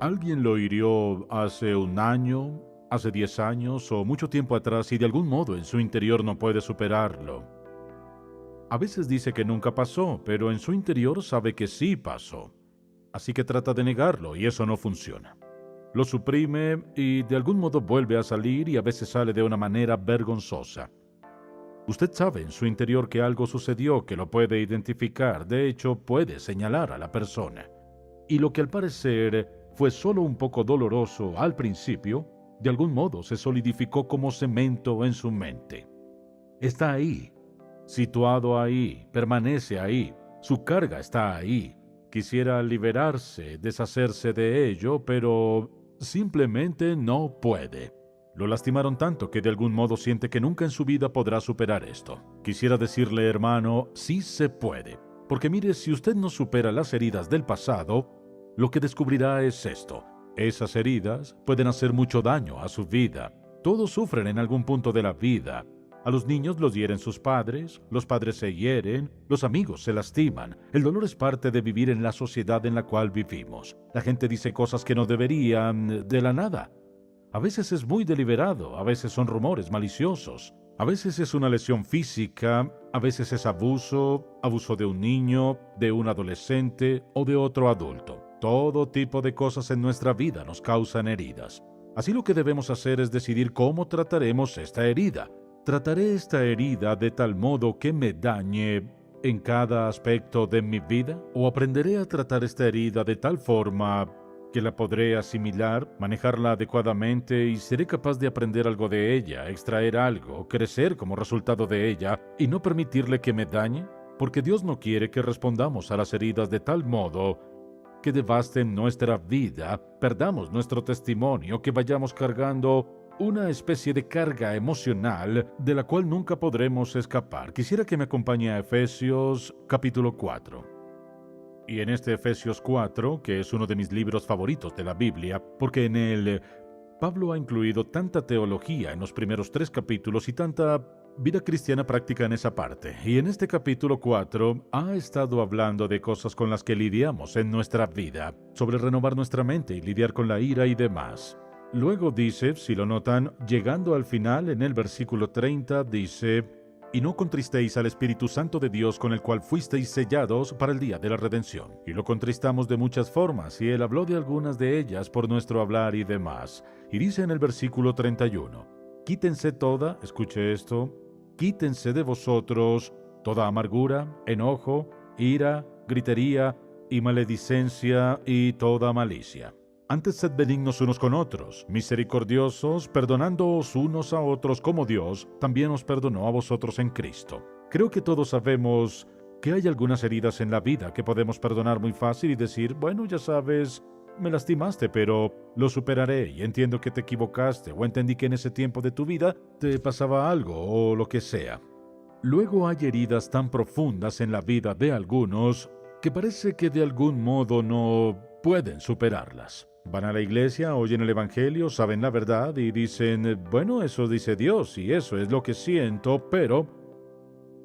Alguien lo hirió hace un año, hace 10 años o mucho tiempo atrás y de algún modo en su interior no puede superarlo. A veces dice que nunca pasó, pero en su interior sabe que sí pasó. Así que trata de negarlo y eso no funciona. Lo suprime y de algún modo vuelve a salir y a veces sale de una manera vergonzosa. Usted sabe en su interior que algo sucedió que lo puede identificar, de hecho puede señalar a la persona. Y lo que al parecer fue solo un poco doloroso al principio, de algún modo se solidificó como cemento en su mente. Está ahí, situado ahí, permanece ahí, su carga está ahí. Quisiera liberarse, deshacerse de ello, pero simplemente no puede. Lo lastimaron tanto que de algún modo siente que nunca en su vida podrá superar esto. Quisiera decirle, hermano, sí se puede. Porque mire, si usted no supera las heridas del pasado, lo que descubrirá es esto. Esas heridas pueden hacer mucho daño a su vida. Todos sufren en algún punto de la vida. A los niños los hieren sus padres, los padres se hieren, los amigos se lastiman. El dolor es parte de vivir en la sociedad en la cual vivimos. La gente dice cosas que no deberían de la nada. A veces es muy deliberado, a veces son rumores maliciosos, a veces es una lesión física, a veces es abuso, abuso de un niño, de un adolescente o de otro adulto. Todo tipo de cosas en nuestra vida nos causan heridas. Así lo que debemos hacer es decidir cómo trataremos esta herida. ¿Trataré esta herida de tal modo que me dañe en cada aspecto de mi vida? ¿O aprenderé a tratar esta herida de tal forma que la podré asimilar, manejarla adecuadamente y seré capaz de aprender algo de ella, extraer algo, crecer como resultado de ella y no permitirle que me dañe? Porque Dios no quiere que respondamos a las heridas de tal modo que devasten nuestra vida, perdamos nuestro testimonio, que vayamos cargando una especie de carga emocional de la cual nunca podremos escapar. Quisiera que me acompañe a Efesios capítulo 4. Y en este Efesios 4, que es uno de mis libros favoritos de la Biblia, porque en él Pablo ha incluido tanta teología en los primeros 3 capítulos y tanta vida cristiana práctica en esa parte. Y en este capítulo 4 ha estado hablando de cosas con las que lidiamos en nuestra vida, sobre renovar nuestra mente y lidiar con la ira y demás. Luego dice, si lo notan, llegando al final en el versículo 30, dice: y no contristéis al Espíritu Santo de Dios, con el cual fuisteis sellados para el día de la redención. Y lo contristamos de muchas formas, y él habló de algunas de ellas por nuestro hablar y demás. Y dice en el versículo 31, quítense toda, escuche esto, quítense de vosotros toda amargura, enojo, ira, gritería y maledicencia y toda malicia. Antes sed benignos unos con otros, misericordiosos, perdonándoos unos a otros como Dios también os perdonó a vosotros en Cristo. Creo que todos sabemos que hay algunas heridas en la vida que podemos perdonar muy fácil y decir, bueno, ya sabes, me lastimaste, pero lo superaré y entiendo que te equivocaste o entendí que en ese tiempo de tu vida te pasaba algo o lo que sea. Luego hay heridas tan profundas en la vida de algunos que parece que de algún modo no pueden superarlas. Van a la iglesia, oyen el evangelio, saben la verdad y dicen, bueno, eso dice Dios y eso es lo que siento, pero...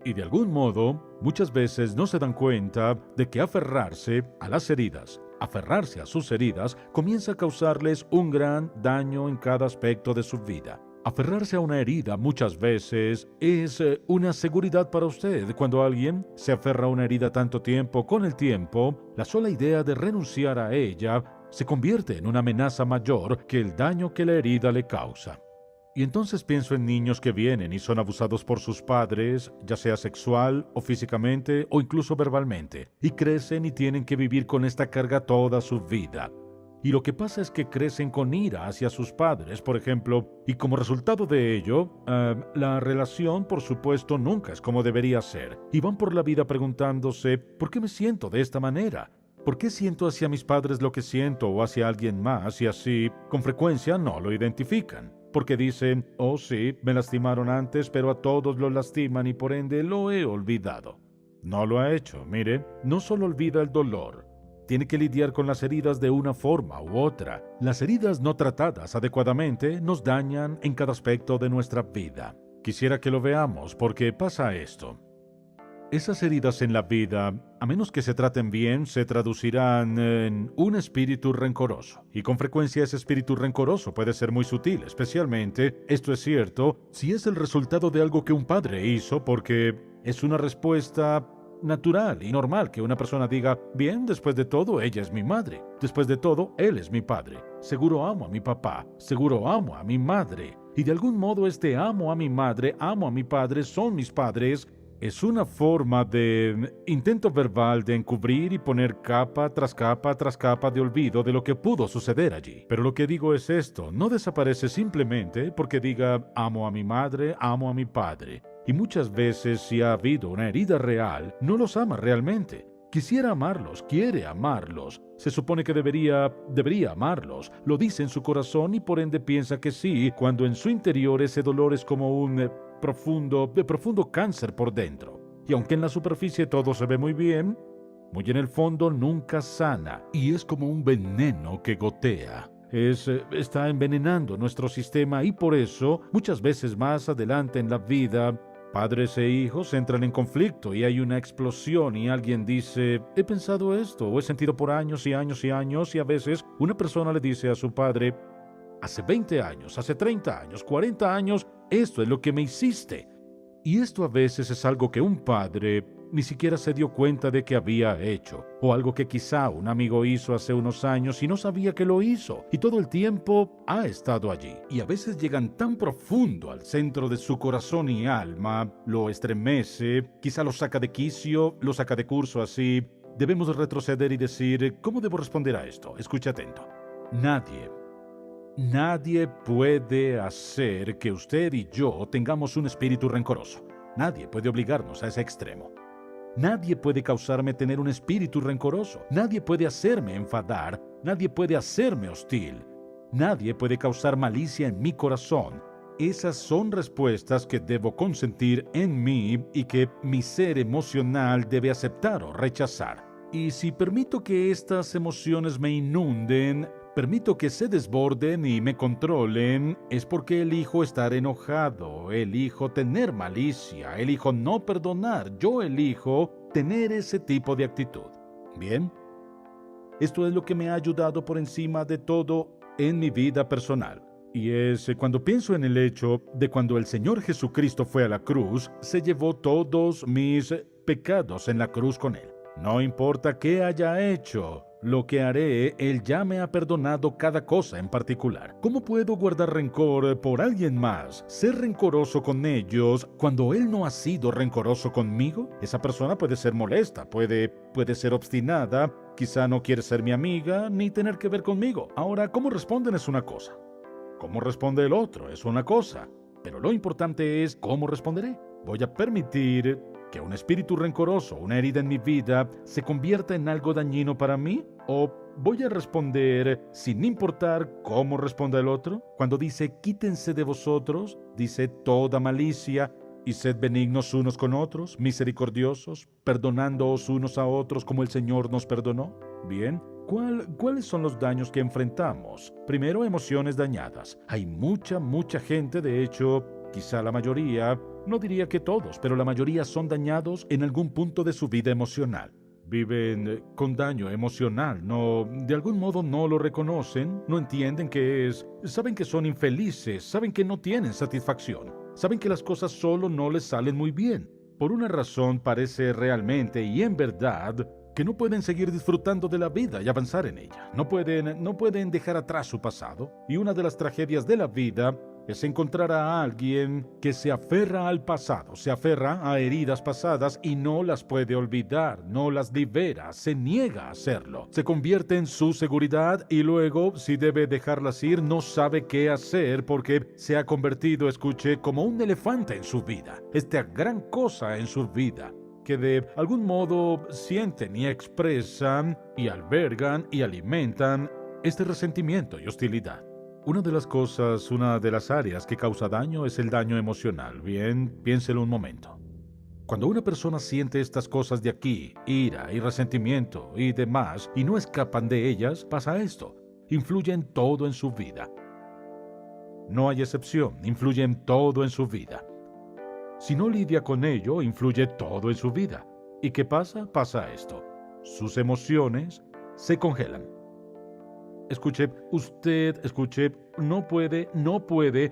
Y de algún modo, muchas veces no se dan cuenta de que aferrarse a las heridas, aferrarse a sus heridas, comienza a causarles un gran daño en cada aspecto de su vida. Aferrarse a una herida muchas veces es una seguridad para usted. Cuando alguien se aferra a una herida tanto tiempo, con el tiempo, la sola idea de renunciar a ella se convierte en una amenaza mayor que el daño que la herida le causa. Y entonces pienso en niños que vienen y son abusados por sus padres, ya sea sexual o físicamente o incluso verbalmente, y crecen y tienen que vivir con esta carga toda su vida. Y lo que pasa es que crecen con ira hacia sus padres, por ejemplo, y como resultado de ello, la relación, por supuesto, nunca es como debería ser. Y van por la vida preguntándose, ¿por qué me siento de esta manera? ¿Por qué siento hacia mis padres lo que siento o hacia alguien más? Y así, con frecuencia, no lo identifican. Porque dicen, oh sí, me lastimaron antes, pero a todos lo lastiman y por ende lo he olvidado. No lo ha hecho, mire, no solo olvida el dolor, tiene que lidiar con las heridas de una forma u otra. Las heridas no tratadas adecuadamente nos dañan en cada aspecto de nuestra vida. Quisiera que lo veamos porque pasa esto. Esas heridas en la vida, a menos que se traten bien, se traducirán en un espíritu rencoroso. Y con frecuencia ese espíritu rencoroso puede ser muy sutil, especialmente, esto es cierto, si es el resultado de algo que un padre hizo, porque es una respuesta natural y normal que una persona diga, bien, después de todo, ella es mi madre. Después de todo, él es mi padre. Seguro amo a mi papá. Seguro amo a mi madre. Y de algún modo este amo a mi madre, amo a mi padre, son mis padres. Es una forma de intento verbal de encubrir y poner capa tras capa de olvido de lo que pudo suceder allí. Pero lo que digo es esto, no desaparece simplemente porque diga amo a mi madre, amo a mi padre. Y muchas veces si ha habido una herida real, no los ama realmente. Quisiera amarlos, quiere amarlos. Se supone que debería amarlos. Lo dice en su corazón y por ende piensa que sí, cuando en su interior ese dolor es como un profundo cáncer por dentro. Y aunque en la superficie todo se ve muy bien, muy en el fondo nunca sana. Y es como un veneno que gotea. Está envenenando nuestro sistema y por eso, muchas veces más adelante en la vida, padres e hijos entran en conflicto y hay una explosión y alguien dice, he pensado esto, o he sentido por años y años y años, y a veces una persona le dice a su padre, hace 20 años, hace 30 años, 40 años, esto es lo que me hiciste. Y esto a veces es algo que un padre ni siquiera se dio cuenta de que había hecho, o algo que quizá un amigo hizo hace unos años y no sabía que lo hizo, y todo el tiempo ha estado allí. Y a veces llegan tan profundo al centro de su corazón y alma, lo estremece, quizá lo saca de quicio, lo saca de curso así. Debemos retroceder y decir, ¿cómo debo responder a esto? Escucha atento. Nadie puede hacer que usted y yo tengamos un espíritu rencoroso. Nadie puede obligarnos a ese extremo. Nadie puede causarme tener un espíritu rencoroso. Nadie puede hacerme enfadar. Nadie puede hacerme hostil. Nadie puede causar malicia en mi corazón. Esas son respuestas que debo consentir en mí y que mi ser emocional debe aceptar o rechazar. Y si permito que estas emociones me inunden, permito que se desborden y me controlen, es porque elijo estar enojado, elijo tener malicia, elijo no perdonar, yo elijo tener ese tipo de actitud. Bien, esto es lo que me ha ayudado por encima de todo en mi vida personal. Y es cuando pienso en el hecho de cuando el Señor Jesucristo fue a la cruz, se llevó todos mis pecados en la cruz con Él. No importa qué haya hecho, lo que haré, Él ya me ha perdonado cada cosa en particular. ¿Cómo puedo guardar rencor por alguien más, ser rencoroso con ellos, cuando Él no ha sido rencoroso conmigo? Esa persona puede ser molesta, puede ser obstinada, quizá no quiere ser mi amiga, ni tener que ver conmigo. Ahora, cómo responden es una cosa. Cómo responde el otro es una cosa. Pero lo importante es cómo responderé. Voy a permitir que un espíritu rencoroso, una herida en mi vida, se convierta en algo dañino para mí? ¿O voy a responder sin importar cómo responda el otro? Cuando dice, quítense de vosotros, dice toda malicia, y sed benignos unos con otros, misericordiosos, perdonándoos unos a otros como el Señor nos perdonó. Bien, ¿cuáles son los daños que enfrentamos? Primero, emociones dañadas. Hay mucha gente, de hecho, quizá la mayoría, no diría que todos, pero la mayoría son dañados en algún punto de su vida emocional. Viven con daño emocional, de algún modo no lo reconocen, no entienden qué es, saben que son infelices, saben que no tienen satisfacción, saben que las cosas solo no les salen muy bien. Por una razón parece realmente y en verdad que no pueden seguir disfrutando de la vida y avanzar en ella. No pueden dejar atrás su pasado. Y una de las tragedias de la vida es encontrar a alguien que se aferra al pasado, se aferra a heridas pasadas y no las puede olvidar, no las libera, se niega a hacerlo. Se convierte en su seguridad y luego, si debe dejarlas ir, no sabe qué hacer porque se ha convertido, escuche, como un elefante en su vida. Esta gran cosa en su vida, que de algún modo sienten y expresan y albergan y alimentan este resentimiento y hostilidad. Una de las áreas que causa daño es el daño emocional. Bien, piénselo un momento. Cuando una persona siente estas cosas de aquí, ira y resentimiento y demás, y no escapan de ellas, pasa esto. Influye en todo en su vida. No hay excepción, influye en todo en su vida. Si no lidia con ello, influye todo en su vida. ¿Y qué pasa? Pasa esto. Sus emociones se congelan. Escuche, no puede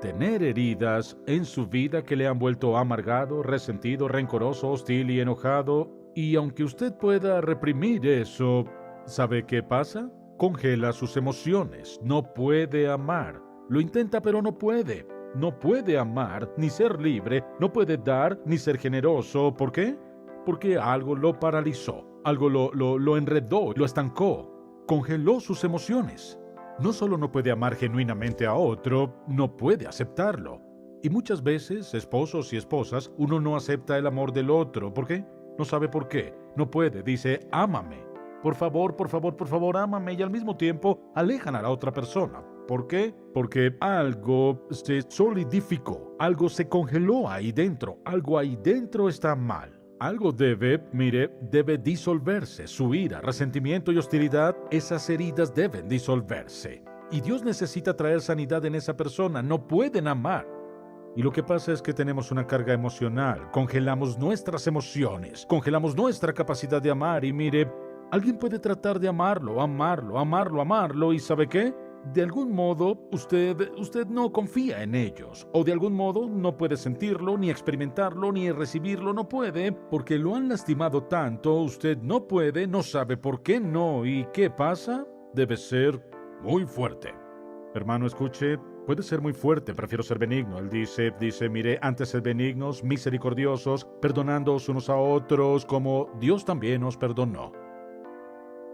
tener heridas en su vida que le han vuelto amargado, resentido, rencoroso, hostil y enojado. Y aunque usted pueda reprimir eso, ¿sabe qué pasa? Congela sus emociones. No puede amar. Lo intenta, pero no puede. No puede amar ni ser libre. No puede dar ni ser generoso. ¿Por qué? Porque algo lo paralizó. Algo lo enredó, lo estancó. Congeló sus emociones. No solo no puede amar genuinamente a otro, no puede aceptarlo. Y muchas veces, esposos y esposas, uno no acepta el amor del otro. ¿Por qué? No sabe por qué. No puede. Dice, ámame. Por favor, por favor, por favor, ámame. Y al mismo tiempo alejan a la otra persona. ¿Por qué? Porque algo se solidificó. Algo se congeló ahí dentro. Algo ahí dentro está mal. Algo debe disolverse. Su ira, resentimiento y hostilidad, esas heridas deben disolverse. Y Dios necesita traer sanidad en esa persona. No pueden amar. Y lo que pasa es que tenemos una carga emocional. Congelamos nuestras emociones. Congelamos nuestra capacidad de amar. Y alguien puede tratar de amarlo. ¿Y sabe qué? De algún modo, usted no confía en ellos, o de algún modo no puede sentirlo, ni experimentarlo, ni recibirlo, no puede, porque lo han lastimado tanto, usted no puede, no sabe por qué no, ¿y qué pasa? Debe ser muy fuerte. Hermano, escuche, puede ser muy fuerte, prefiero ser benigno. Él dice, antes sed benignos, misericordiosos, perdonándoos unos a otros, como Dios también os perdonó.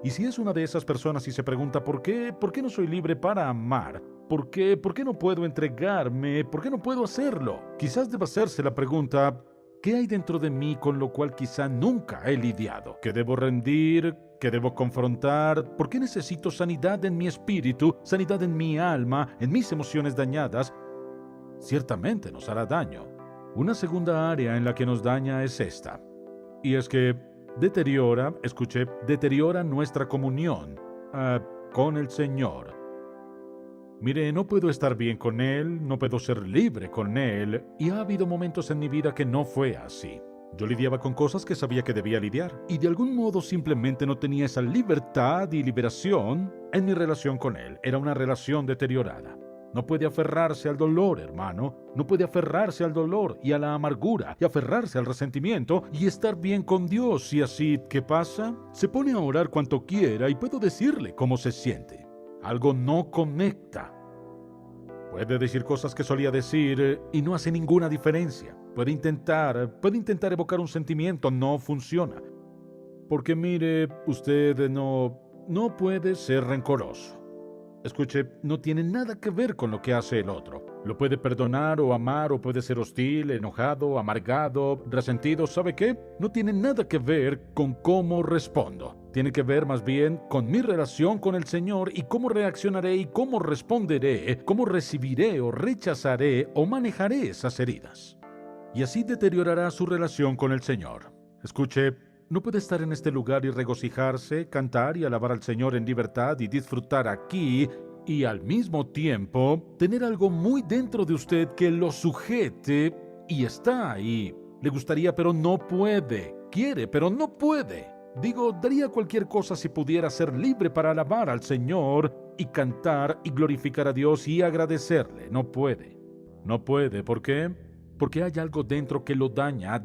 Y si es una de esas personas y se pregunta ¿por qué no soy libre para amar? ¿Por qué no puedo entregarme? ¿Por qué no puedo hacerlo? Quizás deba hacerse la pregunta, ¿qué hay dentro de mí con lo cual quizá nunca he lidiado? ¿Qué debo rendir? ¿Qué debo confrontar? ¿Por qué necesito sanidad en mi espíritu, sanidad en mi alma, en mis emociones dañadas? Ciertamente nos hará daño. Una segunda área en la que nos daña es esta. Y es que deteriora nuestra comunión con el Señor. No puedo estar bien con Él, no puedo ser libre con Él, y ha habido momentos en mi vida que no fue así. Yo lidiaba con cosas que sabía que debía lidiar, y de algún modo simplemente no tenía esa libertad y liberación en mi relación con Él. Era una relación deteriorada. No puede aferrarse al dolor, hermano. No puede aferrarse al dolor y a la amargura y aferrarse al resentimiento y estar bien con Dios. Y así, ¿qué pasa? Se pone a orar cuanto quiera y puedo decirle cómo se siente. Algo no conecta. Puede decir cosas que solía decir y no hace ninguna diferencia. Puede intentar evocar un sentimiento, no funciona. Porque usted no puede ser rencoroso. Escuche, no tiene nada que ver con lo que hace el otro. Lo puede perdonar o amar o puede ser hostil, enojado, amargado, resentido. ¿Sabe qué? No tiene nada que ver con cómo respondo. Tiene que ver más bien con mi relación con el Señor y cómo reaccionaré y cómo responderé, cómo recibiré o rechazaré o manejaré esas heridas. Y así deteriorará su relación con el Señor. Escuche, no puede estar en este lugar y regocijarse, cantar y alabar al Señor en libertad y disfrutar aquí y al mismo tiempo tener algo muy dentro de usted que lo sujete y está ahí. Le gustaría pero no puede. Quiere pero no puede. Daría cualquier cosa si pudiera ser libre para alabar al Señor y cantar y glorificar a Dios y agradecerle. No puede. No puede. ¿Por qué? Porque hay algo dentro que lo daña,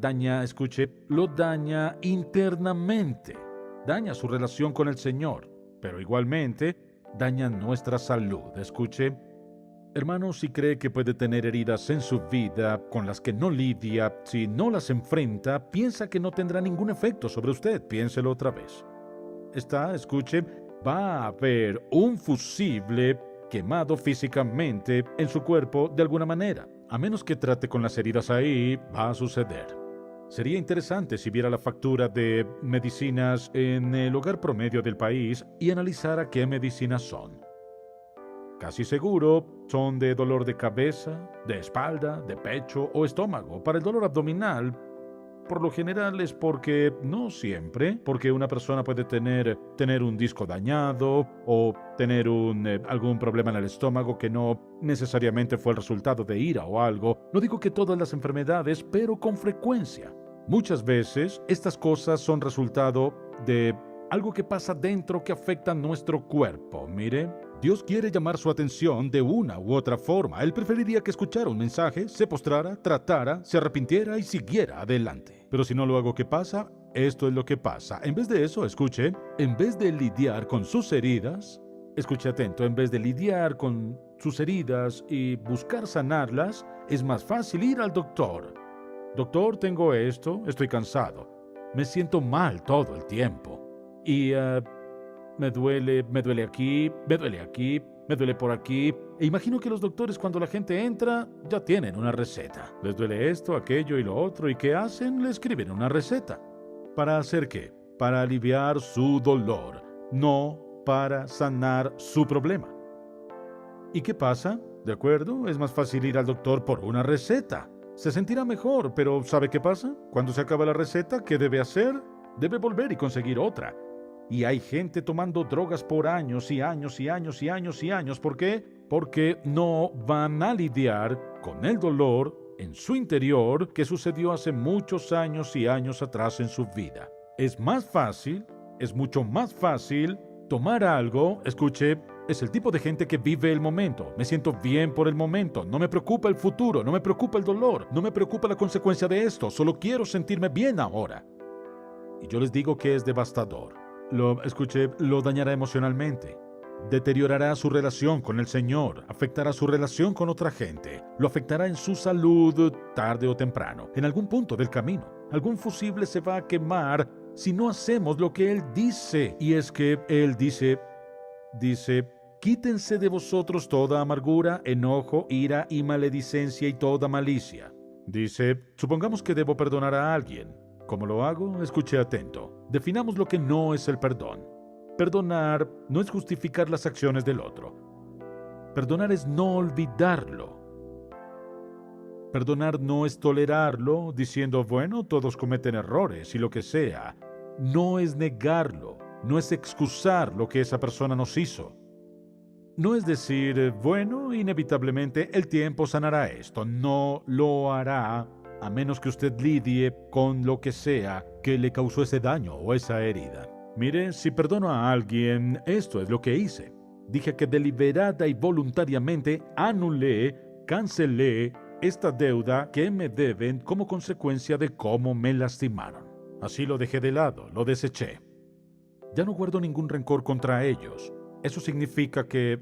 lo daña internamente. Daña su relación con el Señor, pero igualmente daña nuestra salud. Hermano, si cree que puede tener heridas en su vida con las que no lidia, si no las enfrenta, piensa que no tendrá ningún efecto sobre usted. Piénselo otra vez. Va a haber un fusible quemado físicamente en su cuerpo de alguna manera. A menos que trate con las heridas ahí, va a suceder. Sería interesante si viera la factura de medicinas en el hogar promedio del país y analizara qué medicinas son. Casi seguro son de dolor de cabeza, de espalda, de pecho o estómago. Para el dolor abdominal, por lo general es porque, no siempre, porque una persona puede tener un disco dañado o tener algún problema en el estómago que no necesariamente fue el resultado de ira o algo. No digo que todas las enfermedades, pero con frecuencia. Muchas veces estas cosas son resultado de algo que pasa dentro que afecta a nuestro cuerpo. Mire, Dios quiere llamar su atención de una u otra forma. Él preferiría que escuchara un mensaje, se postrara, tratara, se arrepintiera y siguiera adelante. Pero si no lo hago, ¿qué pasa? Esto es lo que pasa. En vez de eso, escuche, en vez de lidiar con sus heridas, escuche atento, en vez de lidiar con sus heridas y buscar sanarlas, es más fácil ir al doctor. Doctor, tengo esto, estoy cansado, me siento mal todo el tiempo. Y me duele aquí, me duele por aquí. E imagino que los doctores, cuando la gente entra, ya tienen una receta. Les duele esto, aquello y lo otro. ¿Y qué hacen? Le escriben una receta. ¿Para hacer qué? Para aliviar su dolor, no para sanar su problema. ¿Y qué pasa? ¿De acuerdo? Es más fácil ir al doctor por una receta. Se sentirá mejor, pero ¿sabe qué pasa? Cuando se acaba la receta, ¿qué debe hacer? Debe volver y conseguir otra. Y hay gente tomando drogas por años y años y años y años y años. ¿Por qué? Porque no van a lidiar con el dolor en su interior que sucedió hace muchos años y años atrás en su vida. Es mucho más fácil tomar algo, escuche, es el tipo de gente que vive el momento. Me siento bien por el momento, no me preocupa el futuro, no me preocupa el dolor, no me preocupa la consecuencia de esto, solo quiero sentirme bien ahora. Y yo les digo que es devastador. Lo dañará emocionalmente. Deteriorará su relación con el Señor, afectará su relación con otra gente, lo afectará en su salud tarde o temprano, en algún punto del camino. Algún fusible se va a quemar si no hacemos lo que Él dice. Y es que Él dice, quítense de vosotros toda amargura, enojo, ira y maledicencia y toda malicia. Dice, supongamos que debo perdonar a alguien. ¿Cómo lo hago? Escuche atento. Definamos lo que no es el perdón. Perdonar no es justificar las acciones del otro. Perdonar es no olvidarlo. Perdonar no es tolerarlo, diciendo, bueno, todos cometen errores y lo que sea. No es negarlo, no es excusar lo que esa persona nos hizo. No es decir, bueno, inevitablemente el tiempo sanará esto. No lo hará, a menos que usted lidie con lo que sea que le causó ese daño o esa herida. Mire, si perdono a alguien, esto es lo que hice. Dije que deliberada y voluntariamente anulé, cancelé esta deuda que me deben como consecuencia de cómo me lastimaron. Así lo dejé de lado, lo deseché. Ya no guardo ningún rencor contra ellos. ¿Eso significa que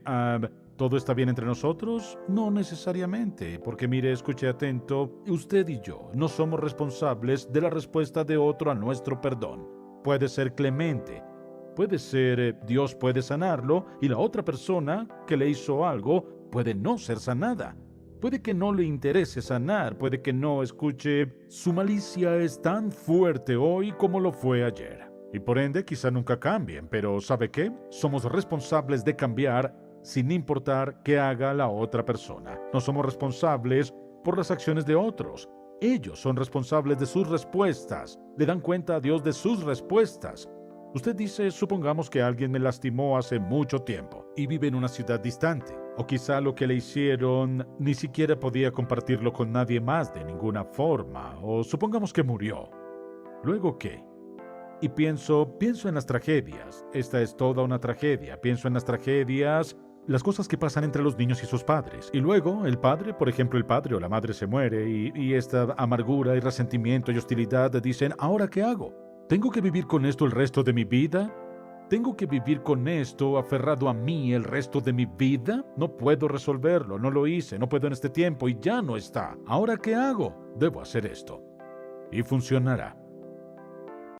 todo está bien entre nosotros? No necesariamente, porque mire, escuche atento, usted y yo no somos responsables de la respuesta de otro a nuestro perdón. Puede ser clemente, puede ser Dios puede sanarlo y la otra persona que le hizo algo puede no ser sanada. Puede que no le interese sanar, puede que no escuche. Su malicia es tan fuerte hoy como lo fue ayer. Y por ende quizá nunca cambien, pero ¿sabe qué? Somos responsables de cambiar sin importar qué haga la otra persona. No somos responsables por las acciones de otros. Ellos son responsables de sus respuestas. Le dan cuenta a Dios de sus respuestas. Usted dice, supongamos que alguien me lastimó hace mucho tiempo y vive en una ciudad distante. O quizá lo que le hicieron ni siquiera podía compartirlo con nadie más de ninguna forma. O supongamos que murió. ¿Luego qué? Y pienso en las tragedias. Esta es toda una tragedia. Pienso en las tragedias, las cosas que pasan entre los niños y sus padres. Y luego el padre, por ejemplo, el padre o la madre se muere y esta amargura y resentimiento y hostilidad dicen, ¿ahora qué hago? ¿Tengo que vivir con esto el resto de mi vida? ¿Tengo que vivir con esto aferrado a mí el resto de mi vida? No puedo resolverlo, no lo hice, no puedo en este tiempo y ya no está. ¿Ahora qué hago? Debo hacer esto. Y funcionará.